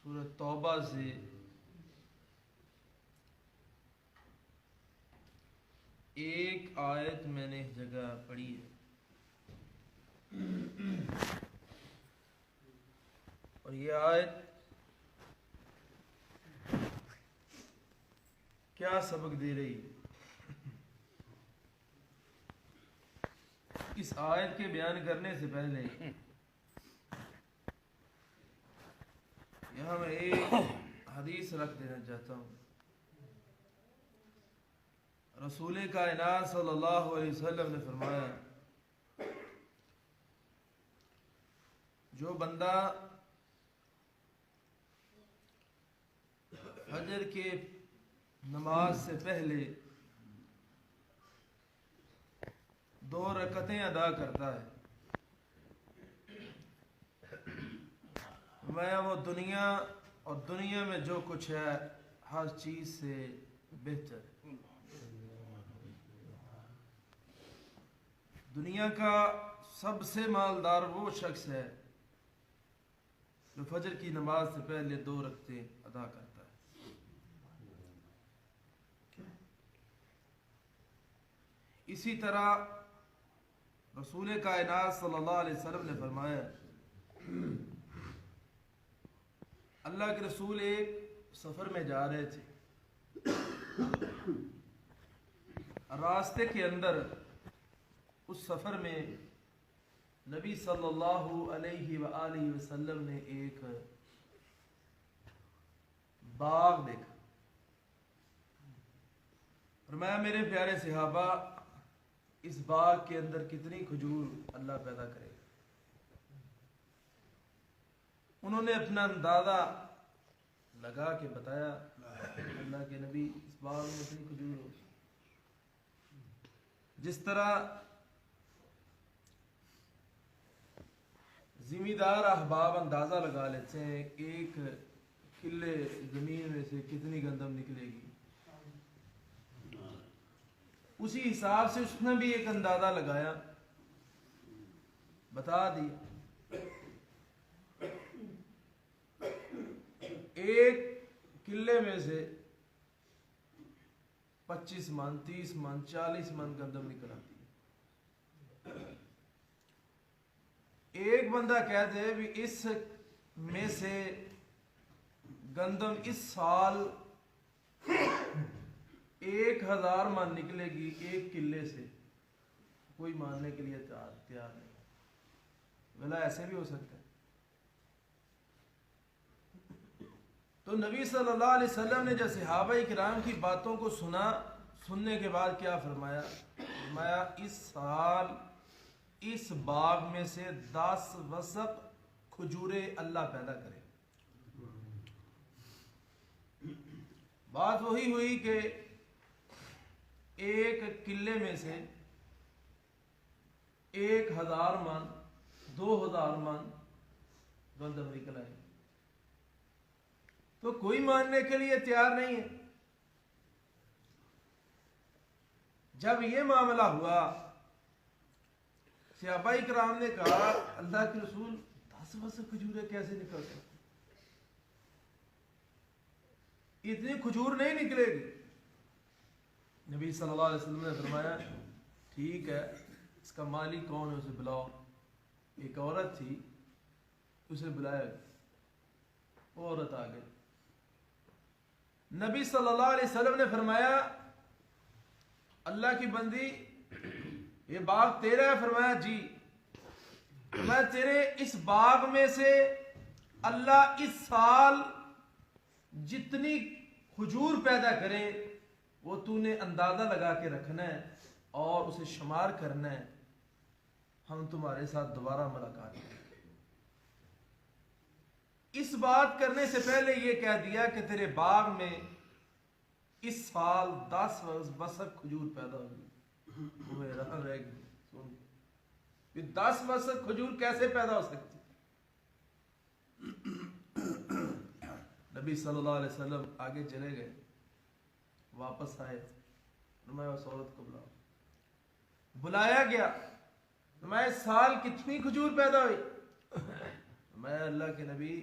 سورہ توبہ سے ایک آیت میں نے اس جگہ پڑھی ہے، اور یہ آیت کیا سبق دے رہی ہے؟ اس آیت کے بیان کرنے سے پہلے یہاں میں ایک حدیث رکھ دینا چاہتا ہوں۔ رسول کائنات صلی اللہ علیہ وسلم نے فرمایا، جو بندہ فجر کے نماز سے پہلے 2 رکعتیں ادا کرتا ہے، میں وہ دنیا اور دنیا میں جو کچھ ہے ہر چیز سے بہتر ہے۔ دنیا کا سب سے مالدار وہ شخص ہے جو فجر کی نماز سے پہلے 2 رکعتیں ادا کرتا ہے۔ اسی طرح رسول کائنات صلی اللہ علیہ وسلم نے فرمایا، اللہ کے رسول ایک سفر میں جا رہے تھے، راستے کے اندر اس سفر میں نبی صلی اللہ علیہ وآلہ وسلم نے ایک باغ دیکھا۔ فرمایا، میرے پیارے صحابہ، اس باغ کے اندر کتنی کھجور اللہ پیدا کرے گا۔ انہوں نے اپنا اندازہ لگا کے بتایا، اللہ کے نبی، اس باغ میں اتنی کھجور ہوگی۔ جس طرح زمیندار احباب اندازہ لگا لیتے ہیں ایک کلے زمین میں سے کتنی گندم نکلے گی، اسی حساب سے اس نے بھی ایک اندازہ لگایا، بتا دیا۔ ایک کلے میں سے 25 من، 30 من، 40 من گندم نکل آتی ہے۔ ایک بندہ کہہ دے بھی اس میں سے گندم اس سال 1000 من نکلے گی ایک کلے سے، کوئی ماننے کے لیے تیار نہیں۔ بھلا ایسے بھی ہو سکتا ہے؟ تو نبی صلی اللہ علیہ وسلم نے جب صحابہ کرام کی باتوں کو سنا، سننے کے بعد کیا فرمایا؟ فرمایا، اس سال اس باغ میں سے 10 وسق کھجوریں اللہ پیدا کرے۔ بات وہی ہوئی کہ ایک کلے میں سے 1000 من، 2000 من گندم نکل آئی، تو کوئی ماننے کے لیے تیار نہیں ہے۔ جب یہ معاملہ ہوا، صحابہ کرام نے کہا، اللہ کے رسول 10 وسق کھجوریں کیسے نکل سکتی؟ اتنی کھجور نہیں نکلے گی۔ نبی صلی اللہ علیہ وسلم نے فرمایا، ٹھیک ہے، اس کا مالک کون ہے اسے بلاؤ۔ ایک عورت تھی، اسے بلایا، وہ عورت آ گئی۔ نبی صلی اللہ علیہ وسلم نے فرمایا، اللہ کی بندی، یہ باغ تیرا ہے؟ فرمایا، جی۔ میں تیرے اس باغ میں سے اللہ اس سال جتنی کھجور پیدا کرے وہ تو نے اندازہ لگا کے رکھنا ہے اور اسے شمار کرنا ہے، ہم تمہارے ساتھ دوبارہ ملاقات کریں۔ اس بات کرنے سے پہلے یہ کہہ دیا کہ تیرے باغ میں اس سال 10 وسق کھجور پیدا ہوگی۔ وہ حیران رہ گئی، سن یہ 10 وسق کھجور کیسے پیدا ہو سکتی؟ نبی صلی اللہ علیہ وسلم آگے چلے گئے، واپس آئے، فرمایا اس عورت کو بلاؤ۔ بلایا گیا، فرمایا اس سال کتنی کھجور پیدا ہوئی؟ میں اللہ کے نبی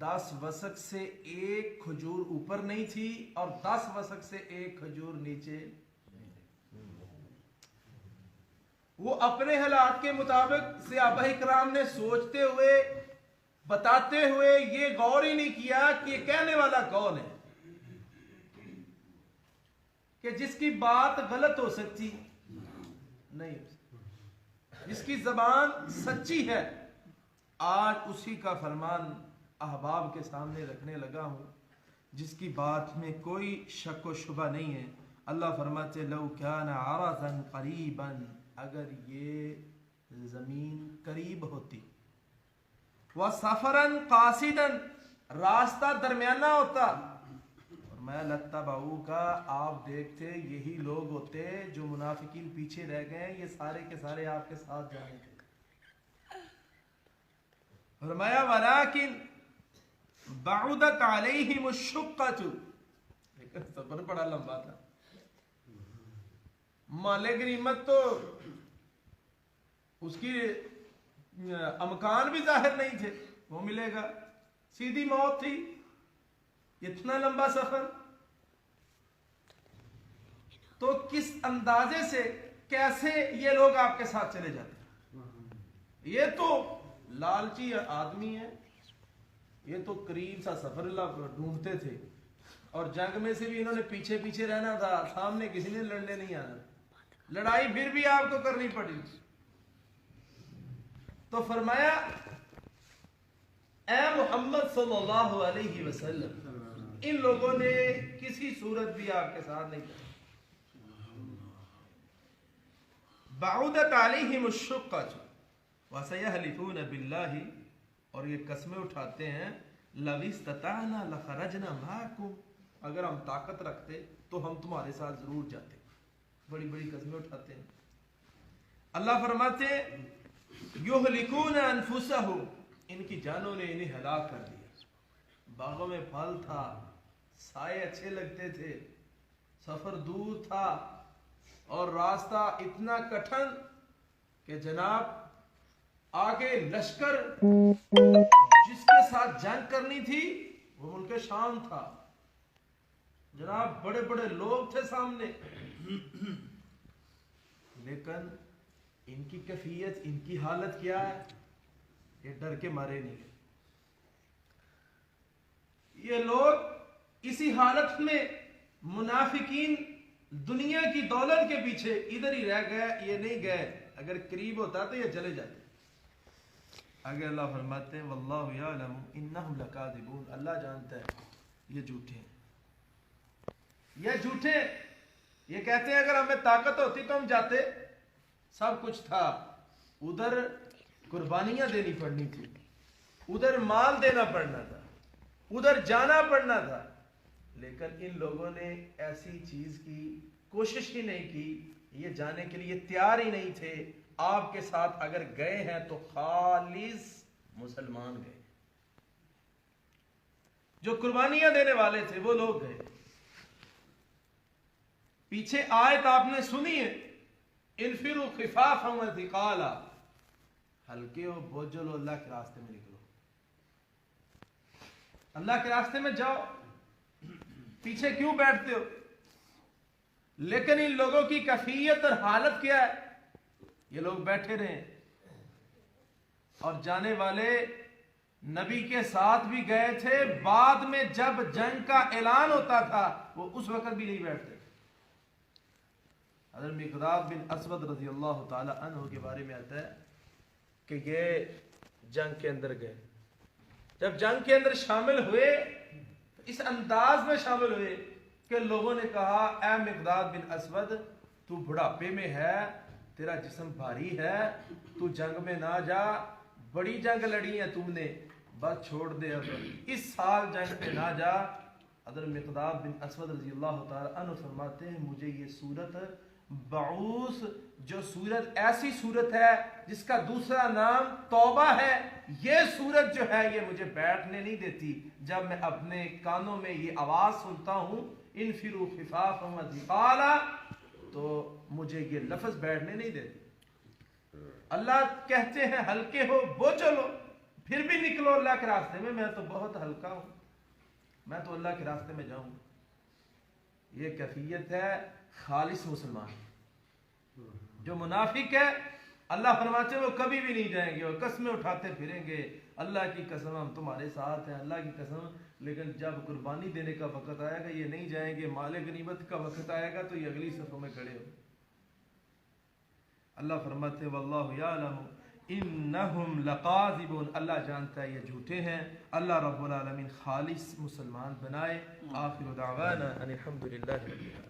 10 वसक से एक खजूर ऊपर नहीं थी और 10 वसक से एक खजूर नीचे। वो अपने हालात के मुताबिक सहाबा इकराम ने सोचते हुए, बताते हुए ये गौर ही नहीं किया कि ये कहने वाला कौन है, कि जिसकी बात गलत हो सकती नहीं, जिसकी जबान सच्ची है, आज उसी का फरमान अहबाब के सामने रखने लगा हूं, जिसकी बात में कोई शक व शुबा नहीं है। अल्लाह फरमाते लौ काना अरज़न क़रीबन, अगर ये जमीन करीब होती, व सफरन कासिदन, रास्ता दरमियाना होता, और मैं लत्तबऊ का, आप देखते यही लोग होते जो मुनाफिकीन पीछे रह गए, ये सारे के सारे आपके साथ जाएंगे। फरमाया वलाकिन बाउदत अलैहिम अश्शुक्कतु, लेकिन सफर बड़ा लंबा था, माले गनीमत तो उसकी अमकान भी जाहिर नहीं थे, वो मिलेगा, सीधी मौत थी, इतना लंबा सफर, तो किस अंदाजे से कैसे ये लोग आपके साथ चले जाते। ये तो लालची आदमी है, ये तो करीब सा सफर ढूंढते थे, और जंग में से भी इन्होंने पीछे पीछे रहना था, सामने किसी ने लड़ने नहीं आना, लड़ाई फिर भी आपको करनी पड़ी। तो फरमाया ऐ मोहम्मद सल्लल्लाहु अलैहि वसल्लम, इन लोगों ने किसी सूरत भी आपके साथ नहीं किया। बाउदत अलैहिम अश्शुक्कतु व सयहलिफून बिल्लाहि, और ये कसमें उठाते हैं लविस्तताना लखरजना माकुम, अगर हम ताकत रखते तो हम तुम्हारे साथ जरूर जाते। बड़ी बड़ी कसमें उठाते हैं। अल्लाह फरमाते युहलिकून अनफुसहुम, इनकी जानों ने इन्हें हलाक कर दिया। बागों में फल था, साए अच्छे लगते थे, सफर दूर था, और रास्ता इतना कठिन कि जनाब आगे लश्कर जिसके साथ जंग करनी थी वो मुल्क शाम था, जनाब बड़े बड़े लोग थे सामने, लेकिन इनकी कैफियत, इनकी हालत क्या है, ये डर के मारे नहीं। ये लोग इसी हालत में मुनाफिकीन दुनिया की दौलत के पीछे इधर ही रह गए, ये नहीं गए, अगर करीब होता तो ये चले जाते। आगे अल्लाह फरमाते हैं वल्लाहु यअलमु इन्नहुम लकादिबून, अल्लाह जानता है ये झूठे हैं, ये झूठे। ये कहते हैं अगर हमें ताकत होती तो हम जाते, सब कुछ था, उधर कुर्बानियां देनी पड़नी थी, उधर माल देना पड़ना था, उधर जाना पड़ना था, लेकिन इन लोगों ने ऐसी चीज की कोशिश ही नहीं की, ये जाने के लिए तैयार ही नहीं थे। आपके साथ अगर गए हैं तो खालिस मुसलमान गए, जो कुर्बानियां देने वाले थे वो लोग गए। पीछे आयत आपने सुनी है, इनफिरु खिफाफन व थिकाला, हल्के हो बोझ लो, अल्लाह के रास्ते में निकलो, अल्लाह के रास्ते में जाओ, पीछे क्यों बैठते हो। लेकिन इन लोगों की कैफियत और हालत क्या है, ये लोग बैठे रहे, और जाने वाले नबी के साथ भी गए थे, बाद में जब जंग का ऐलान होता था वो उस वक्त भी नहीं बैठते। हज़रत मिक़दाद बिन असवद रज़ी अल्लाह ताला अन्हु के बारे में आता है कि ये जंग के अंदर गए, जब जंग के अंदर शामिल हुए इस अंदाज में शामिल हुए कि लोगों ने कहा ऐ मिक़दाद बिन असवद, तू बुढ़ापे में है, तेरा जिस्म भारी है, तू जंग में ना जा, बड़ी जंग लड़ी है तुमने, बस छोड़ दे, अब इस साल जंग में ना जा। हज़रत मिक़दाद बिन असवद रज़ी अल्लाह ताला अन्हु फरमाते हैं मुझे ये सूरत बाऊस, जो सूरत ऐसी सूरत है जिसका दूसरा नाम तौबा है, ये सूरत जो है ये मुझे बैठने नहीं देती। जब मैं अपने कानों में ये आवाज सुनता हूँ इनफिरू खिफाफन व थिकाला, तो मुझे ये लफ्ज बैठने नहीं देते। अल्लाह कहते हैं हल्के हो बोझ लो, پھر بھی نکلو اللہ کے راستے میں تو بہت ہلکا ہوں، میں تو اللہ کے راستے میں جاؤں. یہ کیفیت ہے خالص مسلمان. جو منافق ہے اللہ فرماتے ہیں وہ کبھی بھی نہیں جائیں گے اور قسمیں اٹھاتے پھریں گے، اللہ کی قسم ہم تمہارے ساتھ ہیں، اللہ کی قسم. لیکن جب قربانی دینے کا وقت آئے گا یہ نہیں جائیں گے، مال غنیمت کا وقت آئے گا تو یہ اگلی صفوں میں کھڑے ہو. اللہ فرماتے ہیں واللہ یعلم انہم لقاذبون، اللہ جانتا ہے یہ جھوٹے ہیں. اللہ رب العالمین خالص مسلمان بنائے. آخر دعوانا ان الحمد للہ رب العالمین.